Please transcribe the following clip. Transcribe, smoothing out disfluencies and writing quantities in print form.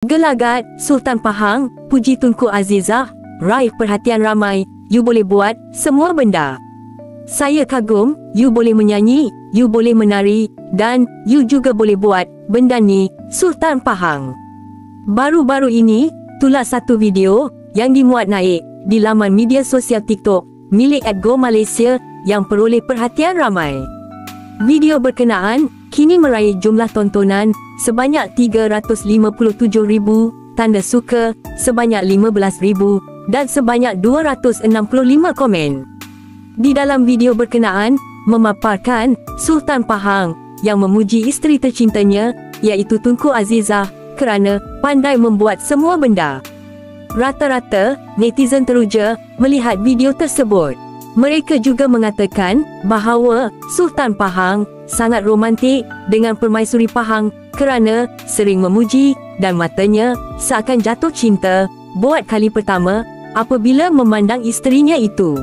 Gelagat Sultan Pahang, puji Tunku Azizah, raih perhatian ramai. You boleh buat semua benda. Saya kagum, you boleh menyanyi, you boleh menari, dan you juga boleh buat benda ni, Sultan Pahang. Baru-baru ini, tulas satu video yang dimuat naik di laman media sosial TikTok milik @GoMalaysia yang peroleh perhatian ramai. Video berkenaan kini meraih jumlah tontonan sebanyak 357,000, tanda suka sebanyak 15,000 dan sebanyak 265 komen. Di dalam video berkenaan memaparkan Sultan Pahang yang memuji isteri tercintanya iaitu Tunku Azizah kerana pandai membuat semua benda. Rata-rata netizen teruja melihat video tersebut. Mereka juga mengatakan bahawa Sultan Pahang sangat romantik dengan Permaisuri Pahang kerana sering memuji dan matanya seakan jatuh cinta buat kali pertama apabila memandang isterinya itu.